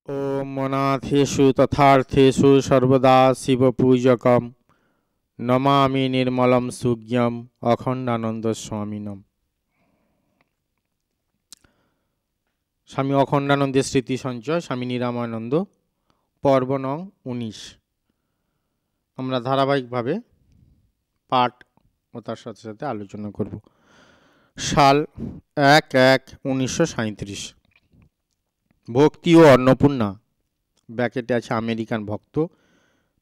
ॐ मनाथेषु तथार्थेषु सर्वदा शिवपूजकं नमामि निर्मलं सुज्ञम् अखण्डानन्दस्वामिनम्। স্বামী অখণ্ডানন্দের স্মৃতি সঞ্চয় স্বামী নিরামানন্দ পর্ব নং 19। আমরা ধারাবাহিকভাবে পাঠ ও তার সাথে সাথে আলোচনা করব। সাল 1/1/1937। ভক্তি ও অন্নপূর্ণা ব্র্যাকেটে আছে আমেরিকান ভক্ত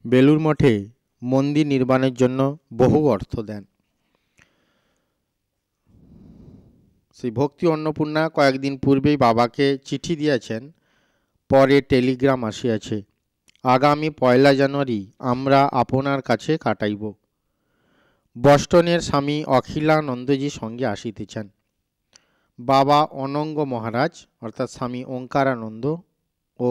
বেলুর মঠে মন্দির নির্মাণের জন্য বহু অর্থ দেন। সেই ভক্তি অন্নপূর্ণা কয়েকদিন পূর্বেই বাবাকে চিঠি দিয়েছেন। পরে টেলিগ্রাম আসিয়াছে, আগামী 1 জানুয়ারি আমরা আপনার কাছে কাটাইব। বস্টনের স্বামী অখিলানন্দজি সঙ্গে আসিতেছেন। বাবা অনঙ্গ মহারাজ অর্থাৎ স্বামী ওঙ্কারানন্দ ও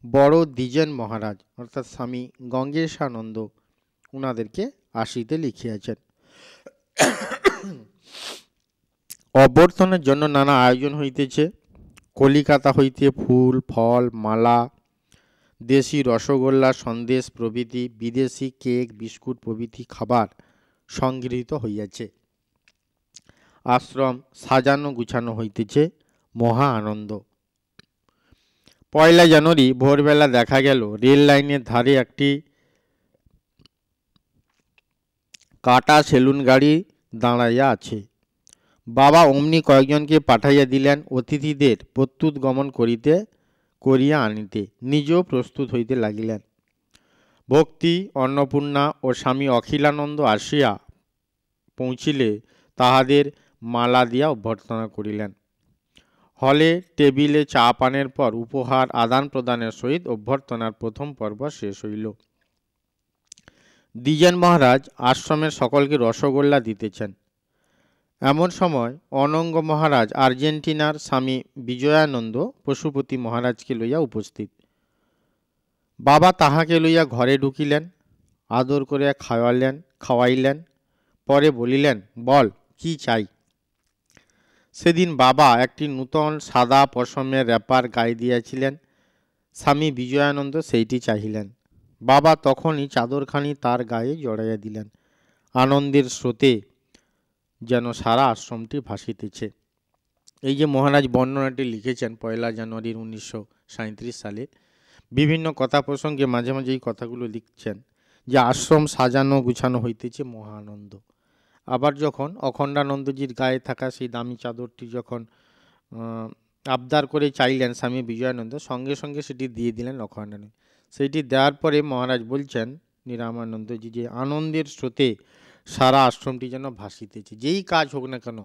বড় দ্বিজেন মহারাজ অর্থাৎ স্বামী গঙ্গেশানন্দ উনাদেরকে আসিতে লিখিয়াছেন। অভ্যর্থনের জন্য নানা আয়োজন হইতেছে। কলিকাতা হইতে ফুল ফল মালা, দেশি রসগোল্লা সন্দেশ প্রভৃতি, বিদেশি কেক বিস্কুট প্রভৃতি খাবার সংগৃহীত হইয়াছে। আশ্রম সাজানো গুছানো হইতেছে। মহা আনন্দ। 1 জানুয়ারি ভোরবেলা দেখা গেল রেল লাইনের ধারে একটি কাটা সেলুন গাড়ি দাঁড়াইয়া আছে। বাবা অমনি কয়েকজনকে পাঠাইয়া দিলেন অতিথিদের প্রত্যুত গমন করিয়া আনিতে। নিজেও প্রস্তুত হইতে লাগিলেন। ভক্তি অন্নপূর্ণা ও স্বামী অখিলানন্দ আসিয়া পৌঁছিলে তাহাদের মালা দিয়া অভ্যর্থনা করিলেন। হলে টেবিলে চা পানের পর উপহার আদান প্রদানের সহিত অভ্যর্থনার প্রথম পর্ব শেষ হইল। দ্বিজেন মহারাজ আশ্রমের সকলকে রসগোল্লা দিতেছেন। এমন সময় অনঙ্গ মহারাজ আর্জেন্টিনার স্বামী বিজয়ানন্দ পশুপতি মহারাজকে লইয়া উপস্থিত। বাবা তাহাকে লইয়া ঘরে ঢুকিলেন, আদর করে খাওয়াইলেন। পরে বলিলেন, বল কি চাই। সেদিন বাবা একটি নূতন সাদা পশমের র্যাপার গায়ে দিয়েছিলেন। স্বামী বিজয়ানন্দ সেইটি চাহিলেন। বাবা তখনই চাদরখানি তার গায়ে জড়াইয়া দিলেন। আনন্দের স্রোতে যেন সারা আশ্রমটি ভাসিতেছে। এই যে মহারাজ বর্ণনাটি লিখেছেন 1 জানুয়ারি 1937 সালে, বিভিন্ন কথা প্রসঙ্গে মাঝে মাঝে এই কথাগুলো লিখছেন যে আশ্রম সাজানো গুছানো হইতেছে, মহা আনন্দ। আবার যখন অখণ্ডানন্দজির গায়ে থাকা সেই দামি চাদরটি যখন আবদার করে চাইলেন স্বামী বিজয়ানন্দ, সঙ্গে সঙ্গে সেটি দিয়ে দিলেন অখণ্ডানন্দ। সেইটি দেওয়ার পরে মহারাজ বলছেন নিরামানন্দজি যে আনন্দের স্রোতে সারা আশ্রমটি যেন ভাসিতেছে। যেই কাজ হোক না কেন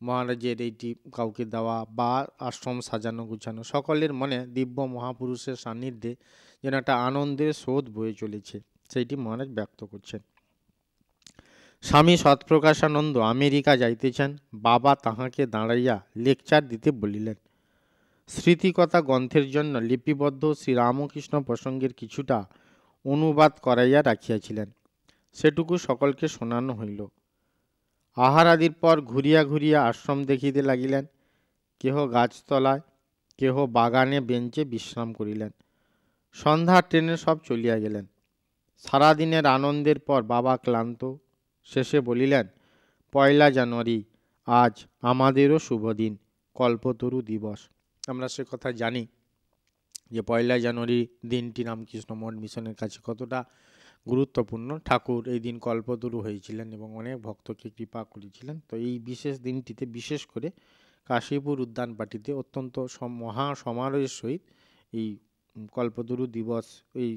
মহারাজের এইটি কাউকে দেওয়া বা আশ্রম সাজানো গুছানো, সকলের মনে দিব্য মহাপুরুষের সান্নিধ্যে যেন একটা আনন্দের স্রোত বয়ে চলেছে, সেইটি মহারাজ ব্যক্ত করছেন। স্বামী সৎপ্রকাশানন্দ আমেরিকা যাইতেছেন। বাবা তাহাকে দাঁড়াইয়া লেকচার দিতে বলিলেন। স্মৃতিকথা গ্রন্থের জন্য লিপিবদ্ধ শ্রীরামকৃষ্ণ প্রসঙ্গের কিছুটা অনুবাদ করাইয়া রাখিয়াছিলেন, সেটুকু সকলকে শোনানো হইল। আহার আদির পর ঘুরিয়া ঘুরিয়া আশ্রম দেখিতে লাগিলেন। কেহ গাছতলায়, কেহ বাগানে বেঞ্চে বিশ্রাম করিলেন। সন্ধ্যার ট্রেনে সব চলিয়া গেলেন। সারাদিনের আনন্দের পর বাবা ক্লান্ত। শেষে বলিলেন, 1 জানুয়ারি আজ আমাদেরও শুভ দিন, কল্পতরু দিবস। আমরা সে কথা জানি যে 1 জানুয়ারি দিনটি রামকৃষ্ণ মঠ মিশনের কাছে কতটা গুরুত্বপূর্ণ। ঠাকুর এই দিন কল্পতরু হয়েছিলেন এবং অনেক ভক্তকে কৃপা করেছিলেন। তো এই বিশেষ দিনটিতে বিশেষ করে কাশীপুর উদ্যানপাটিতে অত্যন্ত মহা সমারোহের সহিত এই কল্পতরু দিবস এই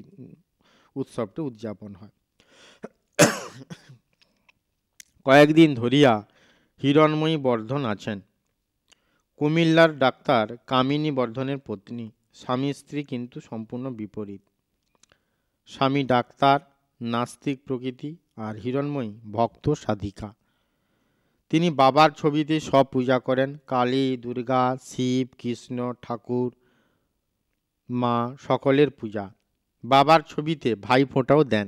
উৎসবটি উদযাপন হয়। কয়েকদিন ধরিয়া হিরণময়ী বর্ধন আছেন। কুমিল্লার ডাক্তার কামিনী বর্ধনের পত্নী। স্বামী স্ত্রী কিন্তু সম্পূর্ণ বিপরীত। স্বামী ডাক্তার, নাস্তিক প্রকৃতি, আর হিরণময়ী ভক্ত সাধিকা। তিনি বাবার ছবিতে সব পূজা করেন, কালী, দুর্গা, শিব, কৃষ্ণ, ঠাকুর, মা সকলের পূজা। বাবার ছবিতে ভাইফোঁটাও দেন।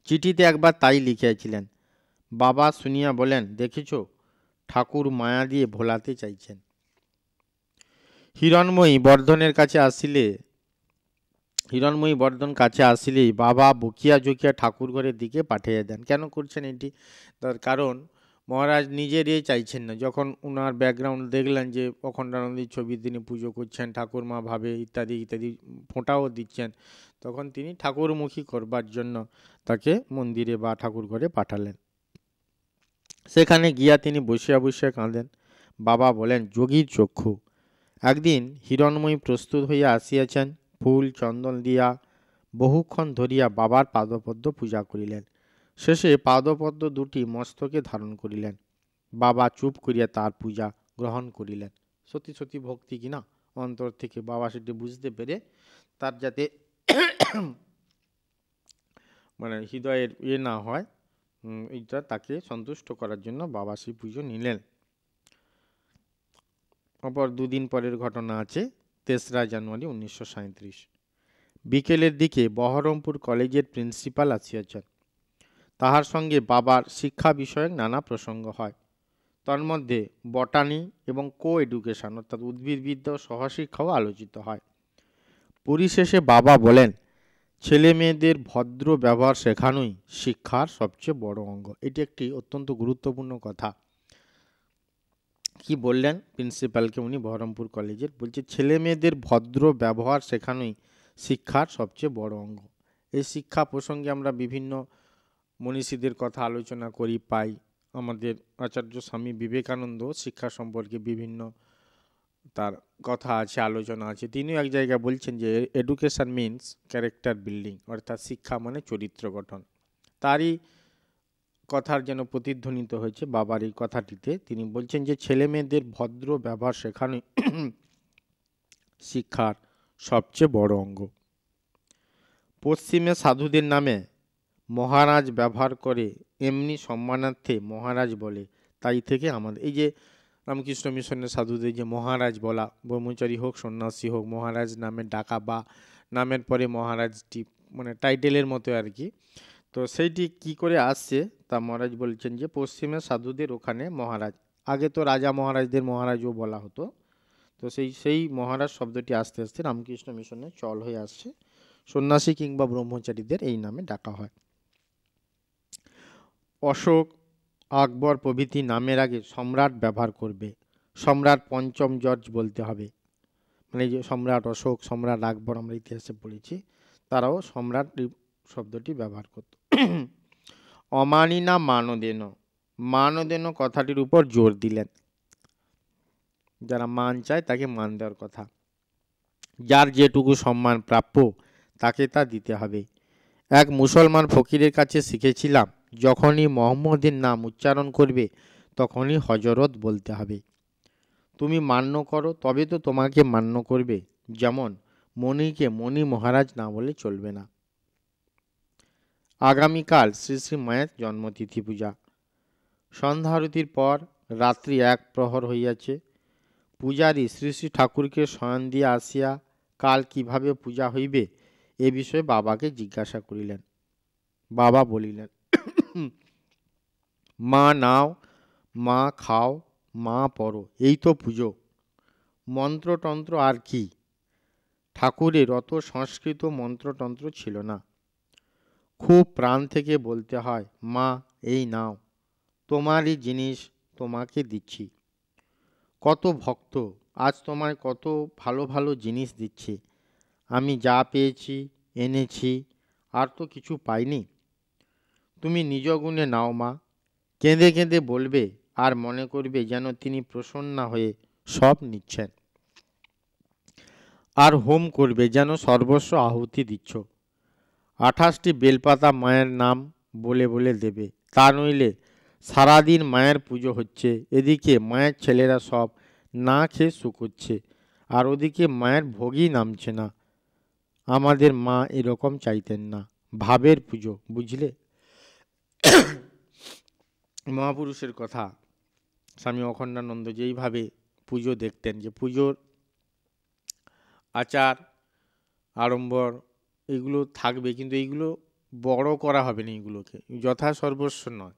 চিঠিতে একবার তাই লিখিয়াছিলেন। বাবা শুনিয়া বলেন, দেখেছ ঠাকুর মায়া দিয়ে ভোলাতে চাইছেন। হিরণময়ী বর্ধনের কাছে আসিলে হিরণময়ী বর্ধন কাছে আসিলেই বাবা বকিয়া জকিয়া ঠাকুর ঘরের দিকে পাঠিয়ে দেন। কেন করছেন এটি? তার কারণ মহারাজ নিজের চাইছেন না। যখন ওনার ব্যাকগ্রাউন্ড দেখলেন যে অখণ্ডানন্দীর ছবির তিনি পুজো করছেন, ঠাকুরমা ভাবে ইত্যাদি ইত্যাদি ফোঁটাও দিচ্ছেন, তখন তিনি ঠাকুরমুখী করবার জন্য তাকে মন্দিরে বা ঠাকুর ঘরে পাঠালেন। সেখানে গিয়া তিনি বসিয়া বসিয়া কাঁদেন। বাবা বলেন, যোগীর চক্ষু। একদিন হিরণময়ী প্রস্তুত হইয়া আসিয়াছেন, ফুল চন্দন দিয়া বহুক্ষণ ধরিয়া বাবার পাদপদ্ম পূজা করিলেন। শেষে পাদপদ্ম দুটি মস্তকে ধারণ করিলেন। বাবা চুপ করিয়া তার পূজা গ্রহণ করিলেন। সত্যি সত্যি ভক্তি কিনা, অন্তর থেকে বাবা সেটি বুঝতে পেরে তার যাতে মানে হৃদয়ের না হয়, এইটা তাকে সন্তুষ্ট করার জন্য বাবা সেই পুজো নিলেন। অপর দুদিন পরের ঘটনা আছে, 3রা জানুয়ারি 1937। বিকেলের দিকে বহরমপুর কলেজের প্রিন্সিপাল আসিয়াছেন। তাহার সঙ্গে বাবার শিক্ষা বিষয়ক নানা প্রসঙ্গ হয়। তন্মধ্যে বটানি এবং কো এডুকেশন অর্থাৎ উদ্ভিদবিদ্যা ও সহশিক্ষাও আলোচিত হয়। পরিশেষে বাবা বলেন, ছেলে মেয়েদের ভদ্র ব্যবহার শেখানোই শিক্ষার সবচেয়ে বড় অঙ্গ। এটি একটি অত্যন্ত গুরুত্বপূর্ণ কথা। কি বললেন প্রিন্সিপালকে উনি বহরমপুর কলেজের? বলছে ছেলে মেয়েদের ভদ্র ব্যবহার শেখানোই শিক্ষার সবচেয়ে বড় অঙ্গ। এই শিক্ষা প্রসঙ্গে আমরা বিভিন্ন মনীষীদের কথা আলোচনা করি, পাই। আমাদের আচার্য স্বামী বিবেকানন্দ শিক্ষা সম্পর্কে বিভিন্ন তার কথা আছে, আলোচনা আছে। তিনিও এক জায়গায় বলছেন যে এডুকেশন মিনস ক্যারেক্টার বিল্ডিং, অর্থাৎ শিক্ষা মানে চরিত্র গঠন। তারই কথার যেন প্রতিধ্বনিত হয়েছে বাবার এই কথাটিতে। তিনি বলছেন যে ছেলে মেয়েদের ভদ্র ব্যবহার শেখানোই শিক্ষার সবচেয়ে বড় অঙ্গ। পশ্চিমে সাধুদের নামে মহারাজ ব্যবহার করে, এমনি সম্মানার্থে মহারাজ বলে। তাই থেকে আমাদের এই যে রামকৃষ্ণ মিশনের সাধুদের যে মহারাজ বলা, ব্রহ্মচারী হোক সন্ন্যাসী হোক, মহারাজ নামে ডাকা বা নামের পরে মহারাজটি মানে টাইটেলের মতো আর কি। তো সেইটি কি করে আসছে তা মহারাজ বলছেন যে পশ্চিমের সাধুদের ওখানে মহারাজ, আগে তো রাজা মহারাজদের মহারাজও বলা হতো। তো সেই মহারাজ শব্দটি আস্তে আস্তে রামকৃষ্ণ মিশনে চল হয়ে আসছে। সন্ন্যাসী কিংবা ব্রহ্মচারীদের এই নামে ডাকা হয়। অশোক, আকবর প্রভৃতি নামের আগে সম্রাট ব্যবহার করবে। সম্রাট পঞ্চম জর্জ বলতে হবে। মানে যে সম্রাট অশোক, সম্রাট আকবর আমরা ইতিহাসে পড়েছি, তারাও সম্রাট শব্দটি ব্যবহার করত। অমানি না মানদেন, মানদেন কথাটির উপর জোর দিলেন। যারা মান চায় তাকে মান দেওয়ার কথা। যার যেটুকু সম্মান প্রাপ্য তাকে তা দিতে হবে। এক মুসলমান ফকিরের কাছে শিখেছিলাম, যখনই মোহাম্মদের নাম উচ্চারণ করবে তখনই হজরত বলতে হবে। তুমি মান্য করো তবে তো তোমাকে মান্য করবে। যেমন মণিকে মণি মহারাজ না বলে চলবে না। আগামীকাল শ্রী শ্রী মায়ের জন্মতিথি পূজা। সন্ধ্যা আরতির পর রাত্রি 1 প্রহর হইয়াছে। পূজারী শ্রী শ্রী ঠাকুরকে শয়ন দিয়া আসিয়া কাল কিভাবে পূজা হইবে এ বিষয়ে বাবাকে জিজ্ঞাসা করিলেন। বাবা বলিলেন, মা নাও, মা খাও, মা পড়ো, এই তো পুজো। মন্ত্রতন্ত্র আর কি? ঠাকুরের অত সংস্কৃত মন্ত্রতন্ত্র ছিল না। খুব প্রাণ থেকে বলতে হয়, মা এই নাও, তোমারই জিনিস, তোমাকে দিচ্ছি। কত ভক্ত আজ তোমায় কত ভালো ভালো জিনিস দিচ্ছে। আমি যা পেয়েছি এনেছি, আর তো কিছু পাইনি। তুমি নিজ গুণে নাও মা। কেঁদে কেঁদে বলবে আর মনে করবে যেন তিনি প্রসন্ন হয়ে সব নিচ্ছেন। আর হোম করবে যেন সর্বস্ব আহুতি দিচ্ছ। 28টি বেলপাতা মায়ের নাম বলে বলে দেবে, তা নইলে সারাদিন মায়ের পুজো হচ্ছে, এদিকে মায়ের ছেলেরা সব না খেয়ে শুকোচ্ছে, আর ওদিকে মায়ের ভোগই নামছে না। আমাদের মা এরকম চাইতেন না। ভাবের পুজো, বুঝলে? মহাপুরুষের কথা। স্বামী অখণ্ডানন্দ যেইভাবে পুজো দেখতেন, যে পুজোর আচার আড়ম্বর এগুলো থাকবে, কিন্তু এইগুলো বড় করা হবে না, এগুলোকে যথা সর্বস্ব নয়,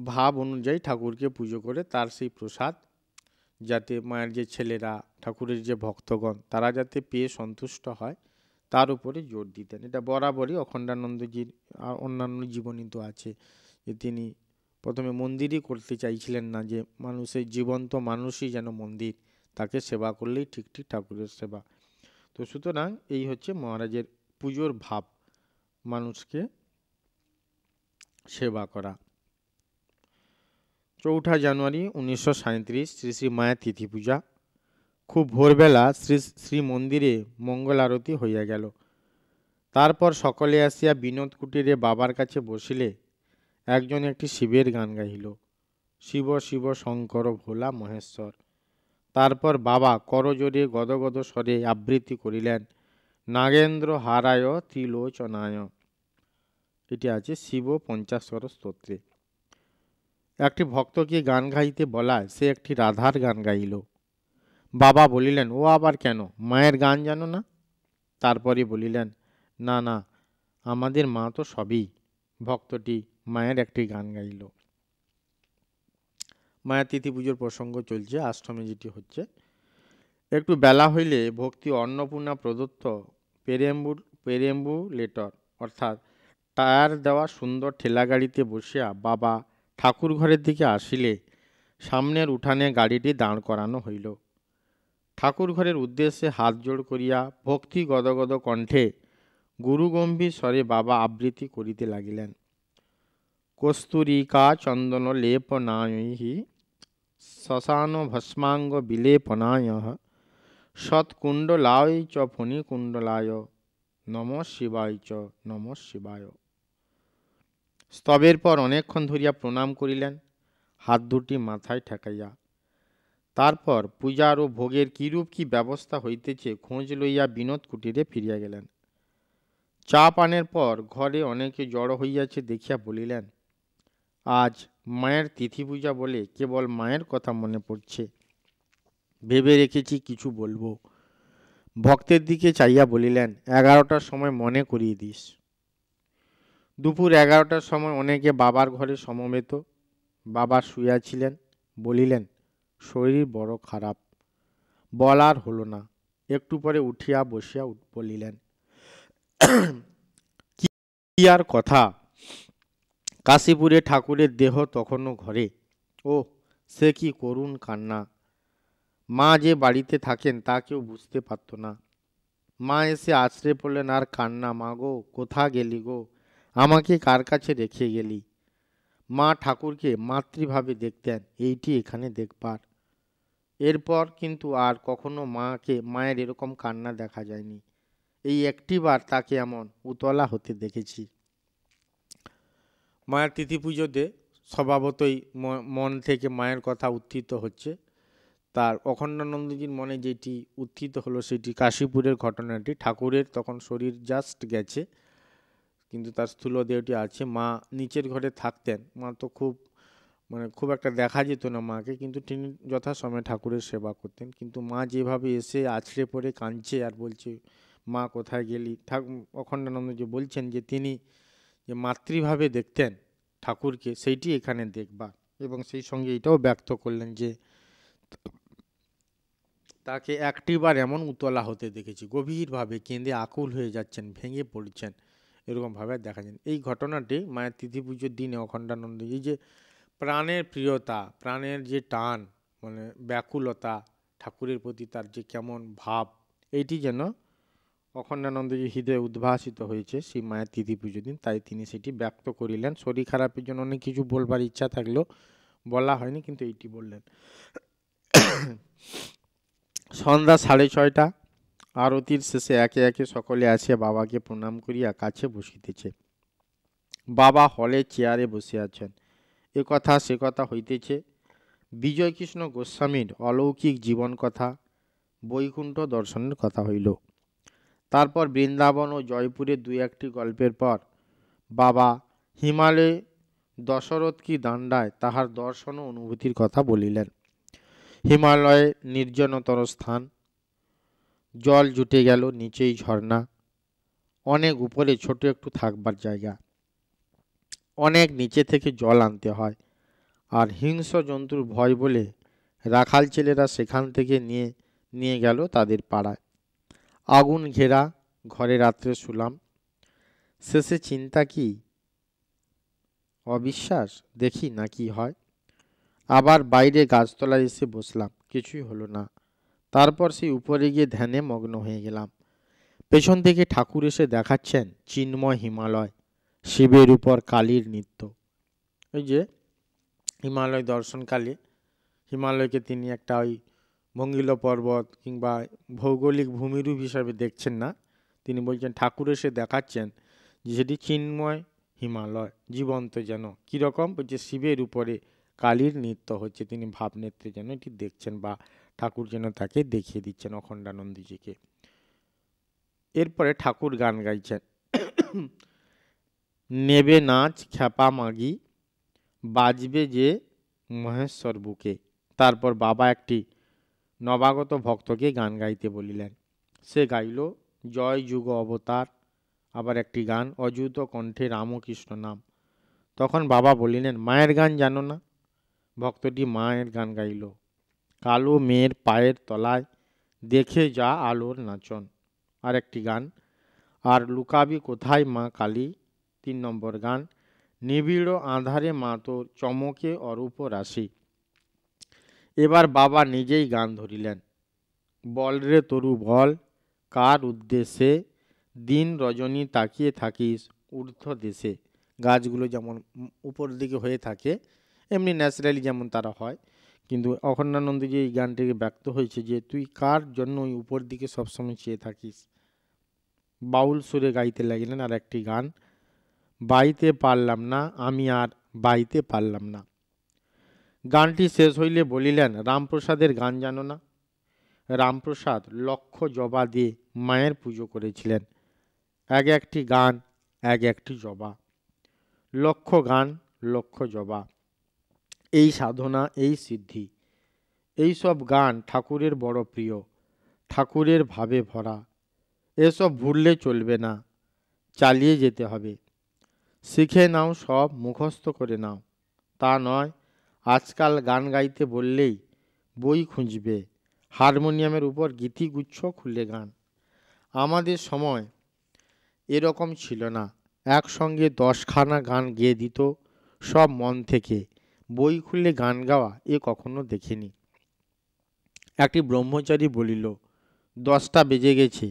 ভাব অনুযায়ী ঠাকুরকে পুজো করে তার সেই প্রসাদ যাতে মায়ের যে ছেলেরা, ঠাকুরের যে ভক্তগণ, তারা যাতে পেয়ে সন্তুষ্ট হয় তার উপরে জোর দিতেন। এটা বরাবরই অখণ্ডানন্দজির আর অন্যান্য জীবনী তো আছে, যে তিনি প্রথমে মন্দিরই করতে চাইছিলেন না, যে মানুষের জীবন্ত মানুষই যেন মন্দির, তাকে সেবা করলেই ঠিক ঠিক ঠাকুরের সেবা। তো সুতরাং এই হচ্ছে মহারাজের পুজোর ভাব, মানুষকে সেবা করা। 4 জানুয়ারি 1937 শ্রী শ্রী মায়ের তিথি পূজা। খুব ভোরবেলা শ্রী শ্রী মন্দিরে মঙ্গল আরতি হইয়া গেল। তারপর সকলে আসিয়া বিনোদ কুটিরে বাবার কাছে বসিলে একজন একটি শিবের গান গাইল, শিব শিব শঙ্কর ভোলা মহেশ্বর। তারপর বাবা করজোরে গদগদ স্বরে আবৃত্তি করিলেন, নাগেন্দ্র হারায় ত্রিলোচনায়। এটি আছে শিব পঞ্চাশর স্তোত্রে। একটি ভক্তকে গান গাইতে বলায় সে একটি রাধার গান গাইল। বাবা বলিলেন, ও আবার কেন, মায়ের গান জানো না? তারপরে বলিলেন, না না, আমাদের মা তো সবই। ভক্তটি মায়ের একটি গান গাইল। মায়ের তিথি পুজোর প্রসঙ্গ চলছে, আশ্রমে যেটি হচ্ছে। একটু বেলা হইলে ভক্তি অন্নপূর্ণা প্রদত্ত পেরেম্বুলেটর অর্থাৎ টায়ার দেওয়া সুন্দর ঠেলাগাড়িতে বসিয়া বাবা ঠাকুর ঘরের দিকে আসিলে সামনের উঠানে গাড়িটি দাঁড় করানো হইল। ঠাকুর ঘরের উদ্দেশ্যে হাত জোড় করিয়া ভক্তি গদগদ কণ্ঠে গুরুগম্ভীর স্বরে বাবা আবৃত্তি করিতে লাগিলেন, কস্তুরিকা চন্দন লেপনায়হি শ্মশান ভস্মাঙ্গ বিলেপনায় সৎকুণ্ডলায় চ ফণিকুণ্ডলায় নম শিবায় চ নম শিবায়। স্তবের পর অনেকক্ষণ ধরিয়া প্রণাম করিলেন, হাত দুটি মাথায় ঠেকাইয়া। তারপর পূজার ও ভোগের কিরূপ কি ব্যবস্থা হইতেছে খোঁজ লইয়া বিনোদ কুটিরে ফিরিয়া গেলেন। চা পানের পর ঘরে অনেকে জড়ো হইয়াছে দেখিয়া বলিলেন, আজ মায়ের তিথি পূজা বলে কেবল মায়ের কথা মনে পড়ছে, ভেবে রেখেছি কিছু বলবো। ভক্তের দিকে চাইয়া বলিলেন, 11টার সময় মনে করিয়ে দিস। দুপুর 11টার সময় অনেকে বাবার ঘরে সমবেত। বাবা শুইয়াছিলেন। বলিলেন, শরীর বড় খারাপ। বলার হলো না। একটু পরে উঠিয়া বসিয়া বলিলেন, কি আর কথা, কাশীপুরে ঠাকুরের দেহ তখনও ঘরে। ও সে কি করুণ কান্না! মা যে বাড়িতে থাকেন তা কেউ বুঝতে পারত না। মা এসে আছড়ে পড়লেন আর কান্না, মা গো কোথা গেলি গো, আমাকে কার কাছে রেখে গেলি? মা ঠাকুরকে মাতৃভাবে দেখতেন, এইটি এখানে দেখবার। এরপর কিন্তু আর কখনো মায়ের এরকম কান্না দেখা যায়নি। এই একটিবার তাকে এমন উতলা হতে দেখেছি। মায়ের তিথি পুজোতে স্বভাবতই মন থেকে মায়ের কথা উত্থিত হচ্ছে। তার অখণ্ডানন্দজির মনে যেটি উত্থিত হলো সেটি কাশীপুরের ঘটনাটি। ঠাকুরের তখন শরীর জাস্ট গেছে, কিন্তু তার স্থূল দেহটি আছে। মা নিচের ঘরে থাকতেন। মা তো খুব একটা দেখা যেত না মাকে, কিন্তু তিনি যথাসময়ে ঠাকুরের সেবা করতেন। কিন্তু মা যেভাবে এসে আছড়ে পড়ে কাঁদছে আর বলছে, মা কোথায় গেলি? অখণ্ডানন্দজি বলছেন যে তিনি যে মাতৃভাবে দেখতেন ঠাকুরকে, সেইটি এখানে দেখবার। এবং সেই সঙ্গে এটাও ব্যক্ত করলেন যে তাকে একটিবার এমন উতলা হতে দেখেছি, গভীরভাবে কেঁদে আকুল হয়ে যাচ্ছেন, ভেঙে পড়ছেন, এরকমভাবে দেখা যায়। এই ঘটনাটি মায়ের তিথি পুজোর দিনে অখণ্ডানন্দ, এই যে প্রাণের প্রিয়তা, প্রাণের যে টান, ব্যাকুলতা ঠাকুরের প্রতি, তার যে কেমন ভাব, এইটি যেন অখণ্ডানন্দজি হৃদয়ে উদ্ভাসিত হয়েছে সেই মায়ের তিথি পুজোর দিন। তাই তিনি সেটি ব্যক্ত করিলেন। শরীর খারাপের জন্য অনেক কিছু বলবার ইচ্ছা থাকলেও বলা হয়নি, কিন্তু এইটি বললেন। সন্ধ্যা 6:30, আরতির শেষে একে একে সকলে আসিয়া বাবাকে প্রণাম করিয়া কাছে বসিতেছে। বাবা হলে চেয়ারে বসে আছেন। এ কথা সে কথা হইতেছে। বিজয়কৃষ্ণ গোস্বামীর অলৌকিক জীবন কথা, বৈকুণ্ঠ দর্শনের কথা হইল। তারপর বৃন্দাবন ও জয়পুরে 2-1টি গল্পের পর বাবা হিমালয়ে দশরথ কি দাণ্ডায় তাহার দর্শন ও অনুভূতির কথা বলিলেন। হিমালয়ে নির্জনতর স্থান, জল জুটে গেল, নিচেই ঝর্ণা, অনেক উপরে ছোট একটু থাকবার জায়গা, অনেক নিচে থেকে জল আনতে হয়, আর হিংস্র জন্তুর ভয় বলে রাখাল ছেলেরা সেখান থেকে নিয়ে গেল তাদের পাড়ায়। আগুন ঘেরা ঘরে রাত্রে শুলাম। শেষে চিন্তা কি, অবিশ্বাস, দেখি না কি হয়। আবার বাইরে গাছতলায় এসে বসলাম, কিছুই হলো না। তারপর সেই উপরে গিয়ে ধ্যানে মগ্ন হয়ে গেলাম। পেছন থেকে ঠাকুর এসে দেখাচ্ছেন চিন্ময় হিমালয়, শিবের উপর কালীর নৃত্য। ওই যে হিমালয় দর্শনকালে হিমালয়কে তিনি একটা ওই ভঙ্গিল পর্বত কিংবা ভৌগোলিক ভূমিরূপ হিসাবে দেখছেন না, তিনি বলছেন ঠাকুর এসে দেখাচ্ছেন যে সেটি চিন্ময় হিমালয়, জীবন্ত যেন। কীরকম বলছে, শিবের উপরে কালীর নৃত্য হচ্ছে, তিনি ভাবনেত্রে যেন এটি দেখছেন, বা ঠাকুর যেন তাকে দেখিয়ে দিচ্ছেন অখণ্ডানন্দজিকে। এরপরে ঠাকুর গান গাইছেন, নেবে নাচ খ্যাপা মাগি, বাজবে যে মহেশ্বর বুকে। তারপর বাবা একটি নবাগত ভক্তকে গান গাইতে বলিলেন। সে গাইল জয় যুগ অবতার। আবার একটি গান অযুত কণ্ঠে রামকৃষ্ণ নাম। তখন বাবা বলিলেন, মায়ের গান জানো না? ভক্তটি মায়ের গান গাইল, কালো মেয়ের পায়ের তলায় দেখে যা আলোর নাচন। আর একটি গান, আর লুকাবি কোথায় মা কালী। 3 নম্বর গান, নিবিড় আঁধারে মা তোর চমকে অরূপ রাশি। এবার বাবা নিজেই গান ধরিলেন, বল রে তরু বল, কার উদ্দেশ্যে দিন রজনী তাকিয়ে থাকিস ঊর্ধ্ব দেশে। গাছগুলো যেমন উপর দিকে হয়ে থাকে এমনি ন্যাচারালি যেমন তারা হয়, কিন্তু অখণ্ডানন্দজি এই গানটিকে ব্যক্ত হয়েছে যে তুই কার জন্য ওই উপর দিকে সবসময় চেয়ে থাকিস। বাউল সুরে গাইতে লাগলেন আর একটি গান, বাইতে পারলাম না আমি আর বাইতে পারলাম না। গানটি শেষ হইলে বলিলেন, রামপ্রসাদের গান জানো না? রামপ্রসাদ লক্ষ জবা দিয়ে মায়ের পুজো করেছিলেন। এক একটি গান এক একটি জবা, লক্ষ গান লক্ষ জবা। এই সাধনা, এই সিদ্ধি, এই সব গান ঠাকুরের বড় প্রিয়, ঠাকুরের ভাবে ভরা। এসব ভুললে চলবে না, চালিয়ে যেতে হবে। শিখে নাও, সব মুখস্থ করে নাও। তা নয় আজকাল গান গাইতে বললেই বই খুঁজবে, হারমোনিয়ামের উপর গীতিগুচ্ছ খুলে গান। আমাদের সময় এরকম ছিল না, একসঙ্গে 10খানা গান গেয়ে দিত, সব মন থেকে। বই খুলে গান গাওয়া এ কখনো দেখিনি। একটি ব্রহ্মচারী বলিল, 10টা বেজে গেছে,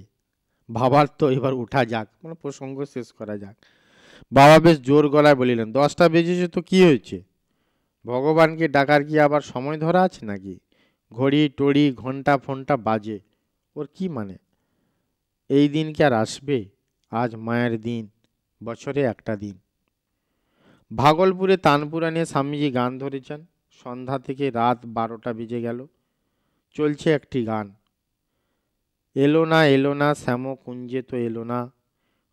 বাবার তো এবার উঠা যাক, মানে প্রসঙ্গ শেষ করা যাক। বাবা বেশ জোর গলায় বলিলেন, 10টা বেজেছে তো কি হয়েছে? ভগবানকে ডাকার কি আবার সময় ধরা আছে নাকি? ঘড়ি টড়ি ঘন্টা ফন্টা বাজে, ওর কি মানে? এই দিন কি আর আসবে? আজ মায়ের দিন, বছরে একটা দিন। ভাগলপুরে তানপুরানে স্বামীজি গান ধরেছেন। সন্ধ্যা থেকে রাত 12টা বেজে গেল, চলছে একটি গান, এলো না শ্যাম কুঞ্জে তো এলো না,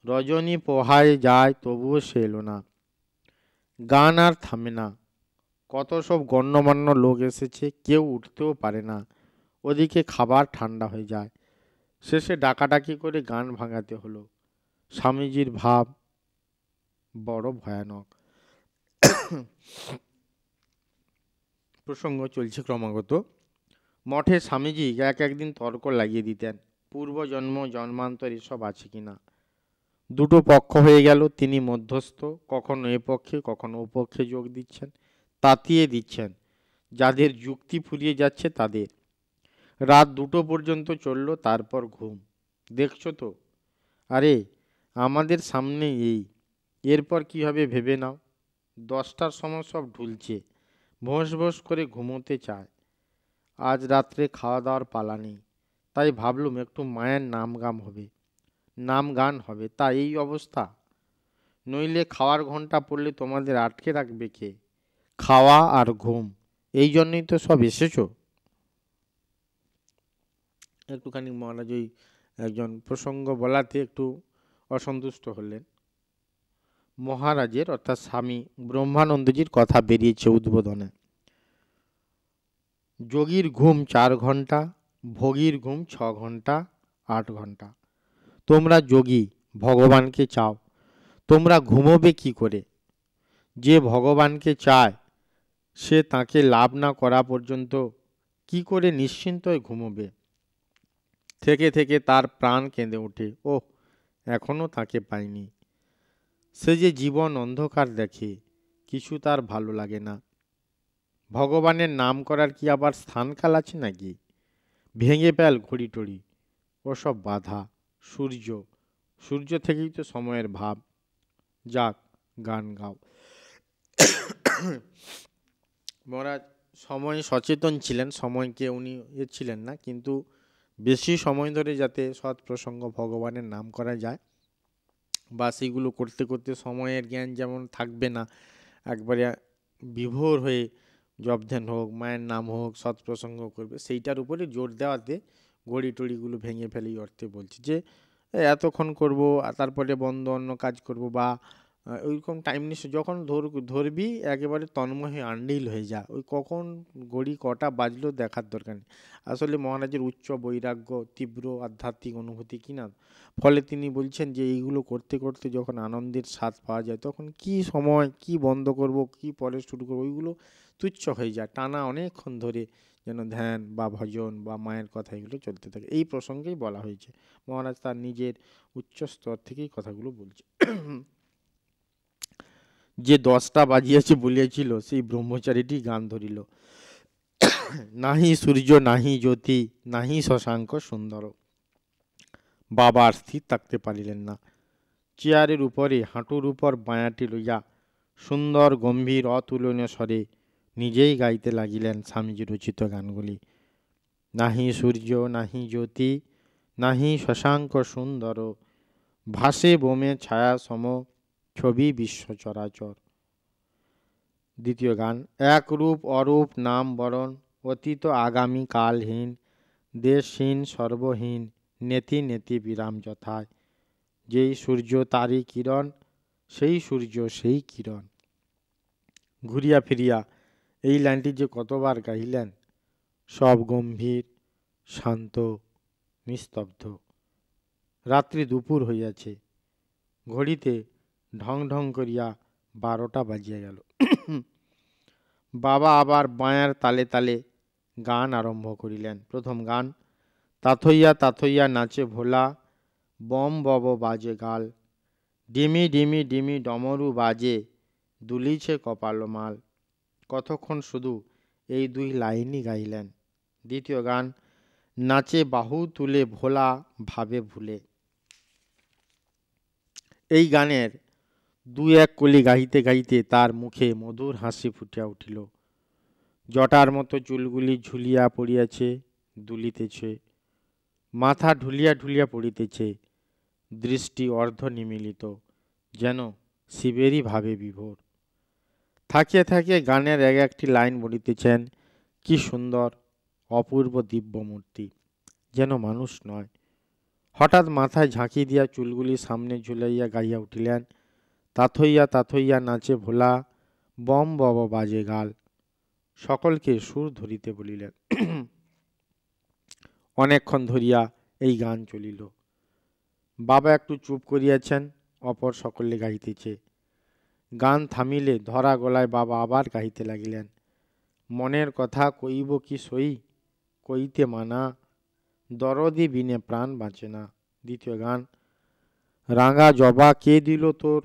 রজনী পোহায় যায় তবুও সে এলো না। গান আর থামে না, কত সব গণ্যমান্য লোক এসেছে, কেউ উঠতেও পারে না, ওদিকে খাবার ঠান্ডা হয়ে যায়। শেষে ডাকাডাকি করে গান ভাঙাতে হলো। স্বামীজির ভাব বড় ভয়ানক। প্রসঙ্গ চলছে ক্রমাগত। মঠে স্বামীজি একদিন তর্ক লাগিয়ে দিতেন, পূর্বজন্ম জন্মান্তর এসব আছে কিনা। দুটো পক্ষ হয়ে গেল, তিনি মধ্যস্থ, কখনো এ পক্ষে কখনো ও পক্ষে যোগ দিচ্ছেন, তাতিয়ে দিচ্ছেন যাদের যুক্তি ফুরিয়ে যাচ্ছে তাদের। রাত 2টো পর্যন্ত চলল, তারপর ঘুম। দেখছো তো, আরে আমাদের সামনে এই, এরপর কি হবে ভেবে নাও। 10টার সময় সব ঢুলছে, ভোঁস ভোঁস করে ঘুমোতে চায়। আজ রাত্রে খাওয়া দাওয়ার পালা নেই, তাই ভাবলুম একটু মায়ের নাম গান হবে, তা এই অবস্থা। নইলে খাওয়ার ঘন্টা পড়লে তোমাদের আটকে রাখবে কে? খাওয়া আর ঘুম, এই জন্যই তো সব এসেছো। একটুখানি মহারাজ ওই একজন প্রসঙ্গ বলাতে একটু অসন্তুষ্ট হলেন। মহারাজের অর্থাৎ স্বামী ব্রহ্মানন্দজির কথা বেরিয়েছে উদ্বোধনে। যোগীর ঘুম 4 ঘন্টা, ভোগীর ঘুম 6 ঘন্টা, 8 ঘন্টা। তোমরা যোগী, ভগবানকে চাও, তোমরা ঘুমোবে কি করে? যে ভগবানকে চায় সে তাকে লাভ না করা পর্যন্ত কি করে নিশ্চিন্ত হয়ে ঘুমোবে। থেকে থেকে তার প্রাণ কেঁদে ওঠে, ওহ, এখনো তাকে পাইনি। সে যে জীবন অন্ধকার দেখে, কিছু তার ভালো লাগে না। ভগবানের নাম করার কি আবার স্থানকাল আছে নাকি? ভেঙে ফেল ঘড়ি টড়ি, ওসব বাধা। সূর্য, সূর্য থেকেই তো সময়ের ভাব। যাক, গান গাও। মহারাজ সময় সচেতন ছিলেন, সময়কে উনি ছিলেন না, কিন্তু বেশি সময় ধরে যাতে সৎ প্রসঙ্গ ভগবানের নাম করা যায়, বা সেগুলো করতে করতে সময়ের জ্ঞান যেমন থাকবে না, একবারে বিভোর হয়ে জপ ধ্যান হোক, মায়ের নাম হোক, সৎপ্রসঙ্গ করবে, সেইটার উপরে জোর দেওয়াতে ঘড়ি টড়িগুলো ভেঙে ফেলে। এই অর্থে বলছি যে এতক্ষণ করব, তারপরে বন্ধ, অন্য কাজ করব, বা ওইরকম টাইম নিশ্চয় যখন ধরবি একেবারে তন্ময় হয়ে আন্ডিল হয়ে যা, ওই কখন ঘড়ি কটা বাজলো দেখার দরকার নেই। আসলে মহারাজের উচ্চ বৈরাগ্য, তীব্র আধ্যাত্মিক অনুভূতি কিনা, ফলে তিনি বলছেন যে এইগুলো করতে করতে যখন আনন্দের স্বাদ পাওয়া যায়, তখন কি সময়, কি বন্ধ করব, কি পরে শুরু করবো, ওইগুলো তুচ্ছ হয়ে যায়। টানা অনেকক্ষণ ধরে যেন ধ্যান বা ভজন বা মায়ের কথা এগুলো চলতে থাকে। এই প্রসঙ্গেই বলা হয়েছে। মহারাজ তার নিজের উচ্চ স্তর থেকেই কথাগুলো বলছে। যে 10টা বাজিয়াছে বলিয়াছিল, সেই ব্রহ্মচারীটি গান ধরিল, নাহি সূর্য নাহি জ্যোতি নাহি শশাঙ্ক সুন্দর। বাবা আর স্থির থাকতে পারিলেন না। চেয়ারের উপরে হাঁটুর উপর বায়াটি লইয়া সুন্দর গম্ভীর অতুলনীয় স্বরে নিজেই গাইতে লাগিলেন স্বামীজি রচিত গানগুলি। নাহি সূর্য নাহি জ্যোতি নাহি শশাঙ্ক সুন্দর, ভাসে বোমে ছায়া সম ছবি বিশ্ব চরাচর। দ্বিতীয় গান। এক রূপ অরূপ নাম বরণ, অতীত আগামী কালহীন, দেশহীন সর্বহীন, নেতি নেতি বিরাম যথায়। যেই সূর্য তারই কিরণ, সেই সূর্য সেই কিরণ। ঘুরিয়া ফিরিয়া এই লাইনটি যে কতবার গাইলেন, সব গম্ভীর, শান্ত, নিস্তব্ধ। রাত্রি দুপুর হইয়াছে, ঘড়িতে ঢং ঢং করিয়া 12টা বাজিয়া গেল। বাবা আবার বাঁয়ার তালে তালে গান আরম্ভ করিলেন। প্রথম গান। তাথইয়া তাথইয়া নাচে ভোলা, বম বব বাজে গাল, ডিমি ডিমি ডিমি ডমরু বাজে, দুলিছে কপালমাল। কতক্ষণ শুধু এই 2 লাইনই গাইলেন। দ্বিতীয় গান। নাচে বাহু তুলে ভোলা ভাবে ভুলে। এই গানের 2-1 কলি গাইতে গাইতে তার মুখে মধুর হাসি ফুটিয়া উঠিল। জটার মতো চুলগুলি ঝুলিয়া পড়িয়াছে, দুলিতেছে, মাথা ঢুলিয়া ঢুলিয়া পড়িতেছে, দৃষ্টি অর্ধ নিমিলিত, যেন শিবেরই ভাবে বিভোর। থাকিয়া থাকিয়া গানের এক একটি লাইন বলিতেছেন, কি সুন্দর অপূর্ব দিব্য মূর্তি, যেন মানুষ নয়। হঠাৎ মাথায় ঝাঁকি দিয়া চুলগুলি সামনে ঝুলাইয়া গাইয়া উঠিলেন, তাথইয়া তাথইয়া নাচে ভোলা, বম বব বাজে গাল। সকলকে সুর ধরিতে বলিলেন। অনেকক্ষণ ধরিয়া এই গান চলিল। বাবা একটু চুপ করিয়াছেন, অপর সকলে গাইতেছে। গান থামিলে ধরা গলায় বাবা আবার গাইতে লাগিলেন। মনের কথা কইব কি সই, কইতে মানা, দরদি বিনে প্রাণ বাঁচে না। দ্বিতীয় গান। রাঙা জবা কে দিল তোর,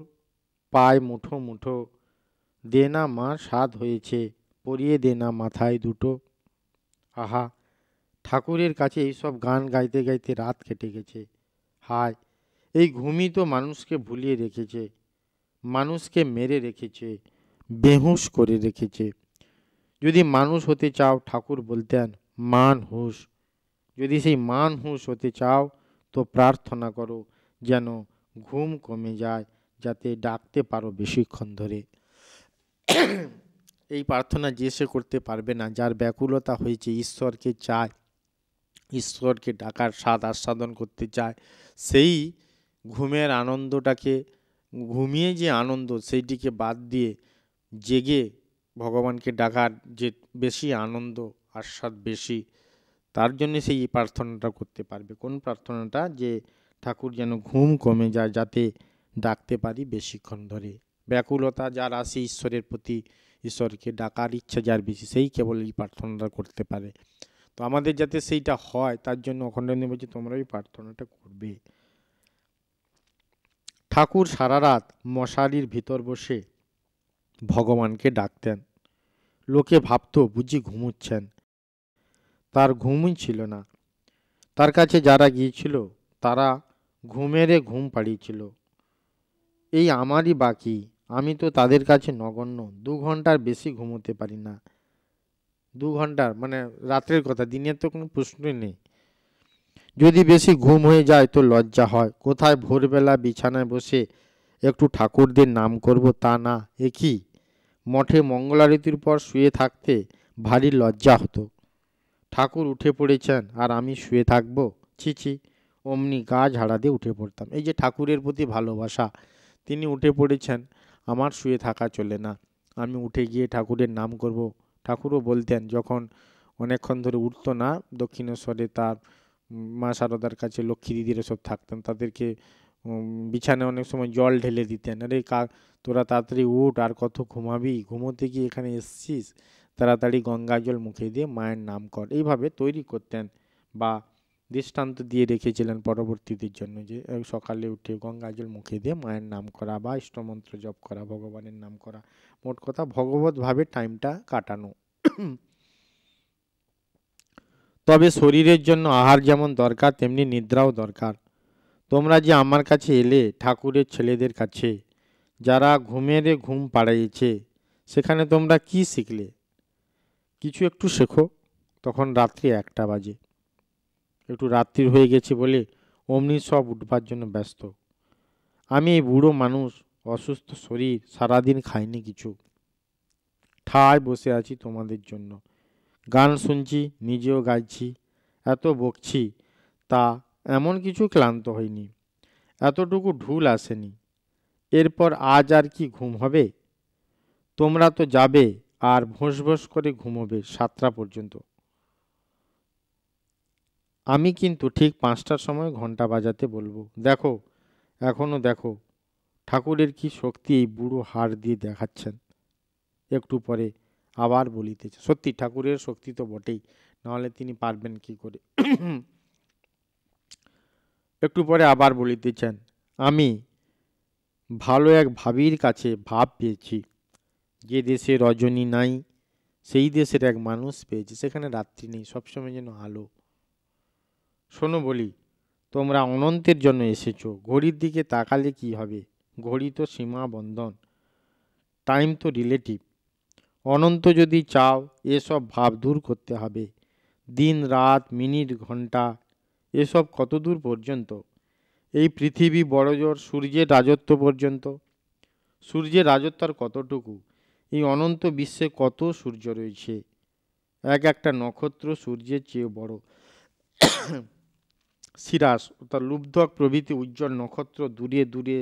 পায় মুঠো মুঠো, দে না মা স্বাদ হয়েছে, পরিয়ে দে না মাথায় দুটো। আহা, ঠাকুরের কাছে এইসব গান গাইতে গাইতে রাত কেটে গেছে। হায়, এই ঘুমই তো মানুষকে ভুলিয়ে রেখেছে, মানুষকে মেরে রেখেছে, বেহুশ করে রেখেছে। যদি মানুষ হতে চাও, ঠাকুর বলতেন, মান হুঁশ। যদি সেই মান হুঁশ হতে চাও, তো প্রার্থনা করো যেন ঘুম কমে যায়, যাতে ডাকতে পারো বেশিক্ষণ ধরে। এই প্রার্থনা যে সে করতে পারবে না, যার ব্যাকুলতা হয়েছে, ঈশ্বরকে চায়, ঈশ্বরকে ডাকার স্বাদ আস্বাদন করতে চায়, সেই ঘুমের আনন্দটাকে, ঘুমিয়ে যে আনন্দ সেইটিকে বাদ দিয়ে জেগে ভগবানকে ডাকার যে বেশি আনন্দ আস্বাদ বেশি, তার জন্য সেই প্রার্থনাটা করতে পারবে। কোন প্রার্থনাটা? যে ঠাকুর যেন ঘুম কমে যায়, যাতে ডাকতে পারি বেশিক্ষণ ধরে। ব্যাকুলতা যার আসে ঈশ্বরের প্রতি, ঈশ্বরকে ডাকার ইচ্ছা যার বেশি, সেই কেবল এই প্রার্থনাটা করতে পারে। তো আমাদের যাতে সেইটা হয় তার জন্য অখণ্ডানন্দ বলছে তোমরা ওই প্রার্থনাটা করবে। ঠাকুর সারা রাত মশারির ভিতর বসে ভগবানকে ডাকতেন। লোকে ভাবতো বুঝি ঘুমুচ্ছেন, তার ঘুমই ছিল না। তার কাছে যারা গিয়েছিল তারা ঘুমেরে ঘুম পাড়িয়েছিল। এই আমারই বাকি, আমি তো তাদের কাছে নগণ্য। 2 ঘন্টার বেশি ঘুমোতে পারি না। 2 ঘন্টার মানে রাত্রের কথা, দিনের তো কোনো প্রশ্নই নেই। যদি বেশি ঘুম হয়ে যায় তো লজ্জা হয়। কোথায় ভোরবেলা বিছানায় বসে একটু ঠাকুরদের নাম করব তা না, এ কি? মঠে মঙ্গলারতির পর শুয়ে থাকতে ভারী লজ্জা হতো। ঠাকুর উঠে পড়েছেন আর আমি শুয়ে থাকবো, ছি ছি। অমনি গা ঝাড়া দিয়ে উঠে পড়তাম। এই যে ঠাকুরের প্রতি ভালোবাসা, তিনি উঠে পড়েছেন, আমার শুয়ে থাকা চলে না, আমি উঠে গিয়ে ঠাকুরের নাম করব। ঠাকুরও বলতেন, যখন অনেকক্ষণ ধরে উঠতো না, দক্ষিণেশ্বরে তার মা শারদার কাছে লক্ষ্মী দিদিরা সব থাকতেন, তাদেরকে বিছানায় অনেক সময় জল ঢেলে দিতেন। আরে তোরা তাড়াতাড়ি উঠ, আর কত ঘুমাবি, ঘুমোতে গিয়ে এখানে এসছিস, তাড়াতাড়ি গঙ্গা জল মুখে দিয়ে মায়ের নাম কর। এইভাবে তৈরি করতেন বা দৃষ্টান্ত দিয়ে রেখেছিলেন পরবর্তীদের জন্য, যে সকালে উঠে গঙ্গা জল মুখে দিয়ে মায়ের নাম করা বা ইষ্টমন্ত্র জপ করা, ভগবানের নাম করা, মোট কথা ভগবতভাবে টাইমটা কাটানো। তবে শরীরের জন্য আহার যেমন দরকার তেমনি নিদ্রাও দরকার। তোমরা যে আমার কাছে এলে, ঠাকুরের ছেলেদের কাছে, যারা ঘুমেরে ঘুম পাড়িয়েছে, সেখানে তোমরা কি শিখলে? কিছু একটু শেখো। তখন রাত্রি 1টা বাজে। একটু রাত্রির হয়ে গেছে বলে অমনি সব উঠবার জন্য ব্যস্ত। আমি এই বুড়ো মানুষ, অসুস্থ শরীর, সারাদিন খাইনি কিছু, ঠায় বসে আছি তোমাদের জন্য। গান শুনছি, নিজেও গাইছি, এত বকছি, তা এমন কিছু ক্লান্ত হয়নি, এতটুকু ঢুল আসেনি। এরপর আজ আর কি ঘুম হবে? তোমরা তো যাবে আর ভোঁস ভোঁস করে ঘুমোবে 7টা পর্যন্ত। আমি কিন্তু ঠিক 5টার সময় ঘন্টা বাজাতে বলবো। দেখো, এখনো দেখো ঠাকুরের কি শক্তি এই বুড়ো হাড় দিয়ে দেখাচ্ছেন। একটু পরে আবার বলিতেছে, সত্যি ঠাকুরের শক্তি তো বটেই, নাহলে তিনি পারবেন কি করে। একটু পরে আবার বলিতেছেন, আমি ভালো এক ভাবির কাছে ভাব পেয়েছি। যে দেশে রজনী নাই, সেই দেশের এক মানুষ পেয়েছি, সেখানে রাত্রি নেই, সবসময় যেন আলো। শোনো বলি, তোমরা অনন্তের জন্য এসেছো, ঘড়ির দিকে তাকালে কি হবে? ঘড়ি তো সীমা বন্ধন, টাইম তো রিলেটিভ। অনন্ত যদি চাও, এসব ভাব দূর করতে হবে। দিন রাত মিনিট ঘন্টা এসব কত দূর পর্যন্ত? এই পৃথিবী বড়জোর সূর্যের রাজত্ব পর্যন্ত। সূর্যের রাজত্ব আর কতটুকু? এই অনন্ত বিশ্বে কত সূর্য রয়েছে, এক একটা নক্ষত্র সূর্যের চেয়ে বড়। সিরাস অর্থাৎ লুব্ধক প্রভৃতি উজ্জ্বল নক্ষত্র দূরে দূরে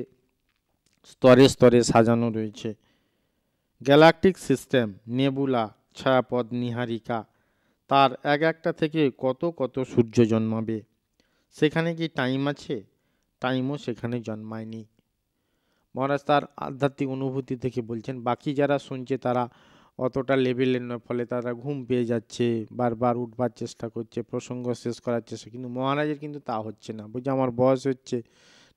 স্তরে স্তরে সাজানো রয়েছে। গ্যালাকটিক সিস্টেম, নেবুলা, ছায়াপথ, নীহারিকা, তার এক একটা থেকে কত কত সূর্য জন্মাবে। সেখানে কি টাইম আছে? টাইমও সেখানে জন্মায়নি। মহারাজ তার আধ্যাত্মিক অনুভূতি থেকে বলছেন। বাকি যারা শুনছে তারা অতটা লেভেলের নয়, ফলে তারা ঘুম পেয়ে যাচ্ছে, বারবার উঠবার চেষ্টা করছে, প্রসঙ্গ শেষ করার চেষ্টা। কিন্তু মহারাজের কিন্তু তা হচ্ছে না। বুঝে আমার বয়স হচ্ছে,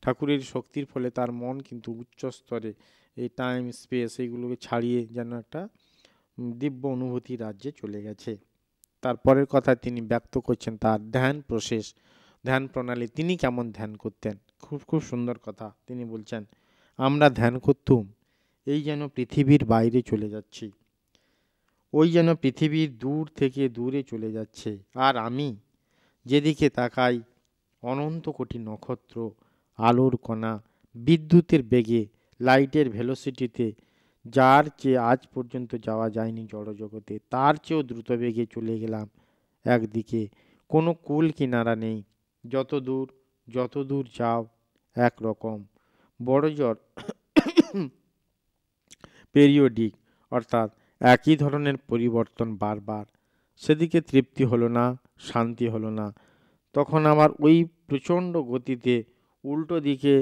ঠাকুরের শক্তির ফলে তার মন কিন্তু উচ্চ স্তরে এই টাইম স্পেস এইগুলোকে ছাড়িয়ে যেন একটা দিব্য অনুভূতি রাজ্যে চলে গেছে। তারপরের কথা তিনি ব্যক্ত করছেন তার ধ্যান প্রসেস, ধ্যান প্রণালী, তিনি কেমন ধ্যান করতেন। খুব খুব সুন্দর কথা তিনি বলছেন, আমরা ধ্যান করতুম এই যেন পৃথিবীর বাইরে চলে যাচ্ছি, ওই যেন পৃথিবীর দূর থেকে দূরে চলে যাচ্ছে, আর আমি যেদিকে তাকাই অনন্ত কোটি নক্ষত্র, আলোর কণা, বিদ্যুতের বেগে, লাইটের ভেলোসিটিতে, যার চেয়ে আজ পর্যন্ত যাওয়া যায়নি জড়জগতে, তার চেয়েও দ্রুত বেগে চলে গেলাম একদিকে। কোনো কূল কিনারা নেই, যত দূর যাও একরকম। বড়জোর পেরিওডিক, অর্থাৎ একই ধরনের পরিবর্তন বারবার। সেদিকে তৃপ্তি হলো না, শান্তি হলো না। তখন আমার ওই প্রচণ্ড গতিতে উল্টো দিকে,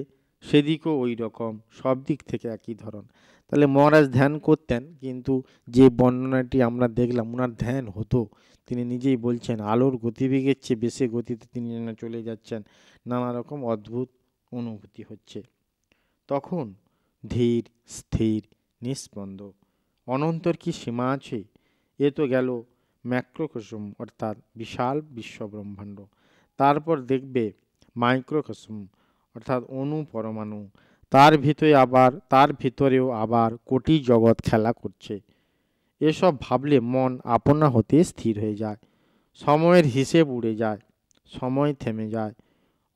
সেদিকেও ওই রকম, সব দিক থেকে একই ধরন। তাহলে মহারাজ ধ্যান করতেন, কিন্তু যে বর্ণনাটি আমরা দেখলাম ওনার ধ্যান হতো, তিনি নিজেই বলছেন আলোর গতিবেগের চেয়ে বেশি গতিতে তিনি যেন চলে যাচ্ছেন, নানা রকম অদ্ভুত অনুভূতি হচ্ছে। তখন ধীর, স্থির, নিস্পন্দ। অনন্তর কি সীমা আছে? এ তো গেল ম্যাক্রোকসম অর্থাৎ বিশাল বিশ্বব্রহ্মাণ্ড। তারপর দেখবে মাইক্রোকসম অর্থাৎ অণু পরমাণু, তার ভিতরেও আবার কোটি জগৎ খেলা করছে। এসব ভাবলে মন আপনা হতে স্থির হয়ে যায়, সময়ের হিসেব উড়ে যায়, সময় থেমে যায়।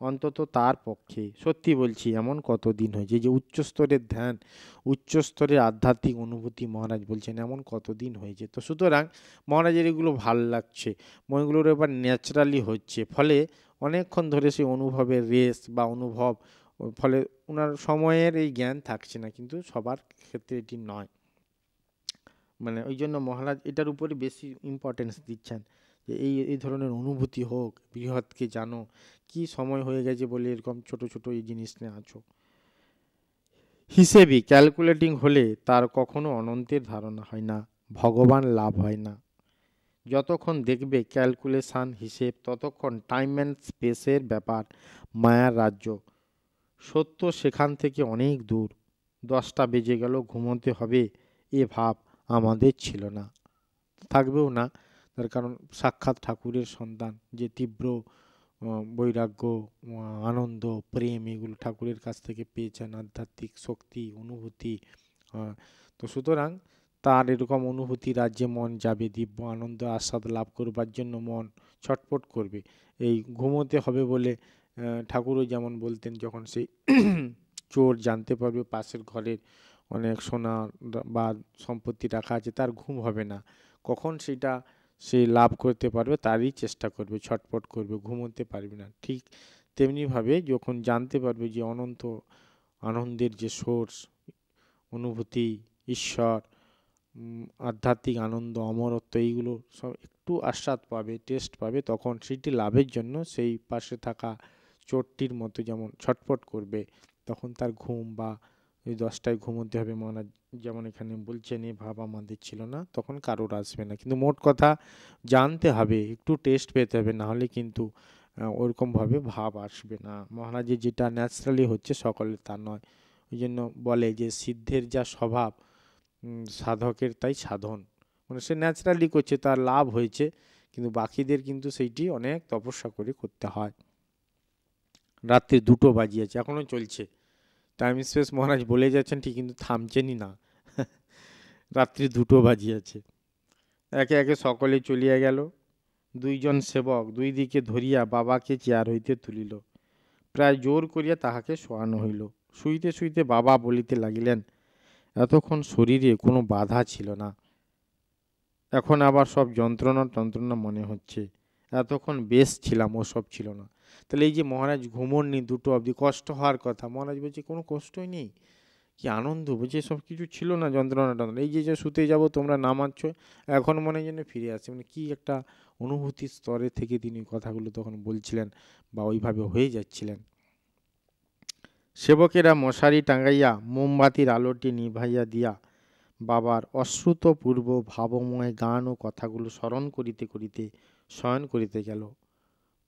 অন্তত তার পক্ষে সত্যি বলছি, এমন কতদিন হয়েছে যে উচ্চস্তরের ধ্যান, উচ্চস্তরের আধ্যাত্মিক অনুভূতি মহারাজ বলছেন এমন কতদিন হয়েছে। তো সুতরাং মহারাজের এগুলো ভাল লাগছে, মনগুলোর এবার ন্যাচারালি হচ্ছে, ফলে অনেকক্ষণ ধরে সেই অনুভবের রেস বা অনুভব, ফলে ওনার সময়ের এই জ্ঞান থাকছে না, কিন্তু সবার ক্ষেত্রে এটি নয়। মানে ওই জন্য মহারাজ এটার উপরে বেশি ইম্পর্টেন্স দিচ্ছেন, যে এই ধরনের অনুভূতি হোক, বৃহৎকে জানো, কি সময় হয়ে গেছে বলে এরকম ছোট ছোট এই জিনিস নিয়ে আছো। হিসেবই ক্যালকুলেটিং হলে তার কখনো অনন্তের ধারণা হয় না, ভগবান লাভ হয় না। যতক্ষণ দেখবে ক্যালকুলেশন, হিসেব, ততক্ষণ টাইম অ্যান্ড স্পেসের ব্যাপার, মায়ার রাজ্য। সত্য সেখান থেকে অনেক দূর। 10টা বেজে গেল, ঘুমোতে হবে, এ ভাব আমাদের ছিল না, থাকবেও না। তার কারণ সাক্ষাৎ ঠাকুরের সন্তান, যে তীব্র বৈরাগ্য, আনন্দ, প্রেম এগুলো ঠাকুরের কাছ থেকে পেয়েছেন, আধ্যাত্মিক শক্তি, অনুভূতি। তো সুতরাং তার এরকম অনুভূতি রাজ্যে মন যাবে, দিব্য আনন্দ আস্বাদ লাভ করবার জন্য মন ছটফট করবে। এই ঘুমোতে হবে বলে ঠাকুরও যেমন বলতেন, যখন সেই চোর জানতে পারবে পাশের ঘরের অনেক সোনা বা সম্পত্তি রাখা আছে, তার ঘুম হবে না, কখন সেটা সে লাভ করতে পারবে তারই চেষ্টা করবে, ছটফট করবে, ঘুমোতে পারবে না। ঠিক তেমনিভাবে যখন জানতে পারবে যে অনন্ত আনন্দের যে সোর্স, অনুভূতি, ঈশ্বর, আধ্যাত্মিক আনন্দ, অমরত্ব, এইগুলো সব একটু আস্বাদ পাবে, টেস্ট পাবে, তখন সেটি লাভের জন্য সেই পাশে থাকা চোরটির মতো যেমন ছটফট করবে, তখন তার ঘুম বা ওই 10টায় ঘুমোতে হবে মহারাজ যেমন এখানে বলছেন, এ ভাব আমাদের ছিল না, তখন কারোর আসবে না। কিন্তু মোট কথা জানতে হবে, একটু টেস্ট পেতে হবে, নাহলে কিন্তু ওরকমভাবে ভাব আসবে না। মহারাজের যেটা ন্যাচারালি হচ্ছে সকলের তা নয়। ওই জন্য বলে যে সিদ্ধের যা স্বভাব, সাধকের তাই সাধন। মানে সে ন্যাচারালি করছে, তার লাভ হয়েছে, কিন্তু বাকিদের কিন্তু সেইটি অনেক তপস্যা করে করতে হয়। রাত্রি 2টো বাজিয়েছে, এখনো চলছে। টাইম স্পেস মহারাজ বলে যাচ্ছেন ঠিক, কিন্তু থামছেনই না। রাত্রি 2টো বাজিয়েছে। একে একে সকলে চলিয়া গেল। 2জন সেবক 2 দিকে ধরিয়া বাবাকে চেয়ার হইতে তুলিল, প্রায় জোর করিয়া তাহাকে শোয়ানো হইল। শুইতে শুইতে বাবা বলিতে লাগিলেন, এতক্ষণ শরীরে কোনো বাধা ছিল না, এখন আবার সব যন্ত্রণা টন্ত্রণা মনে হচ্ছে, এতক্ষণ বেশ ছিলাম, ও সব ছিল না। তাহলে এই যে মহারাজ ঘুমোননি 2টো অবধি, কষ্ট হওয়ার কথা, মহারাজ বলছে কোনো কষ্টই নেই, কি আনন্দ, বলছে সব কিছু ছিল না, যন্ত্রণা টন্ত্রণা, এই যে শুতে যাব তোমরা নামাচ্ছ, এখন মনে যেন ফিরে আসছে। মানে কি একটা অনুভূতির স্তরে থেকে তিনি কথাগুলো তখন বলছিলেন বা ওইভাবে হয়ে যাচ্ছিলেন। সেবকেরা মশারি টাঙ্গাইয়া মোমবাতির আলোটি নিভাইয়া দিয়া বাবার অশ্রুতপূর্ব ভাবময় গান ও কথাগুলো স্মরণ করিতে করিতে শয়ন করিতে গেল।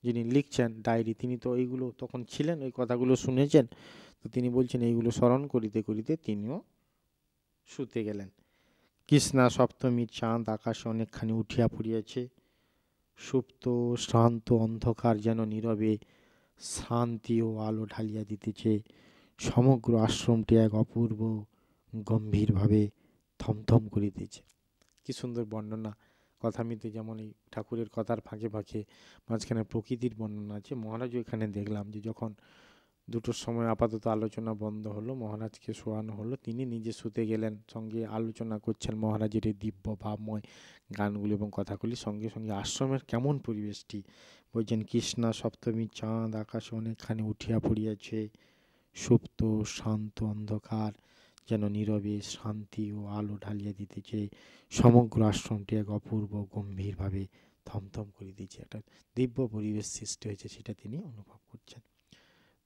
যিনি লিখছেন ডায়েরি, তিনি তো এইগুলো তখন ছিলেন, ওই কথাগুলো শুনেছেন, তো তিনি বলছেন এইগুলো স্মরণ করিতে করিতে তিনিও শুতে গেলেন। কৃষ্ণা সপ্তমীর চাঁদ আকাশে অনেকখানি উঠিয়া পড়িয়াছে। সুপ্ত শ্রান্ত অন্ধকার যেন নীরবে শান্তি ও আলো ঢালিয়া দিতেছে। সমগ্র আশ্রমটি এক অপূর্ব গম্ভীরভাবে থমথম করিতেছে। কি সুন্দর বর্ণনা। কথামিতে যেমন এই ঠাকুরের কথার ফাঁকে ফাঁকে মাঝখানে প্রকৃতির বর্ণনা আছে। মহারাজও এখানে দেখলাম যে যখন 2টোর সময় আপাতত আলোচনা বন্ধ হলো, মহারাজকে শোয়ানো হলো, তিনি নিজে শুতে গেলেন, সঙ্গে আলোচনা করছেন মহারাজের এই দিব্য ভাবময় গানগুলি এবং কথাগুলি। সঙ্গে সঙ্গে আশ্রমের কেমন পরিবেশটি বলছেন, কৃষ্ণা সপ্তমীর চাঁদ আকাশে অনেকখানি উঠিয়া পড়িয়াছে। সুপ্ত শান্ত অন্ধকার যেন নীরবে শান্তি ও আলো ঢালিয়া দিতেছে। সমগ্র আশ্রমটি এক অপূর্ব গম্ভীরভাবে থমথম করে দিয়েছে, একটা দিব্য পরিবেশ সৃষ্টি হয়েছে, সেটা তিনি অনুভব করছেন।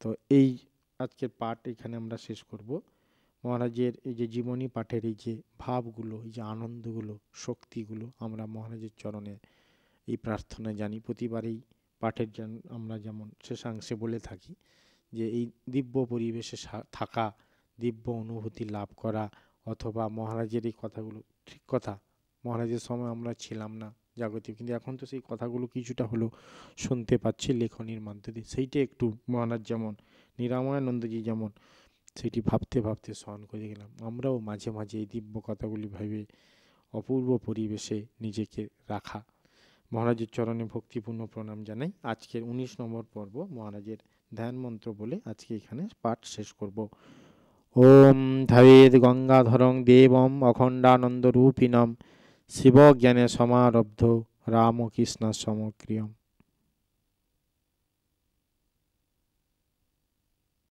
তো এই আজকের পাঠ এখানে আমরা শেষ করব। মহারাজের এই যে জীবনী পাঠের এই যে ভাবগুলো, এই যে আনন্দগুলো, শক্তিগুলো আমরা মহারাজের চরণে এই প্রার্থনা জানি। প্রতিবারেই পাঠের আমরা যেমন শেষাংশে বলে থাকি যে এই দিব্য পরিবেশে থাকা, দিব্য অনুভূতি লাভ করা, অথবা মহারাজের এই কথাগুলো ঠিক কথা, মহারাজের সময় আমরা ছিলাম না জাগতিক, কিন্তু এখন তো সেই কথাগুলো কিছুটা হলেও শুনতে পাচ্ছি লেখনীর মাধ্যমে। সেইটা একটু মহারাজ যেমন, নিরাময়ানন্দজি যেমন সেটি ভাবতে ভাবতে স্মরণ করে গেলাম। আমরাও মাঝে মাঝে এই দিব্য কথাগুলি ভেবে অপূর্ব পরিবেশে নিজেকে রাখা। মহারাজের চরণে ভক্তিপূর্ণ প্রণাম জানাই। আজকের 19 নম্বর পর্ব মহারাজের ধ্যান মন্ত্র বলে আজকে এখানে পাঠ শেষ করব। ওম ধাবেদ গঙ্গাধরং দেবম অখণ্ডানন্দরূপিণম শিব জ্ঞানে সমারব্ধ রামকৃষ্ণ সমক্রিয়ম।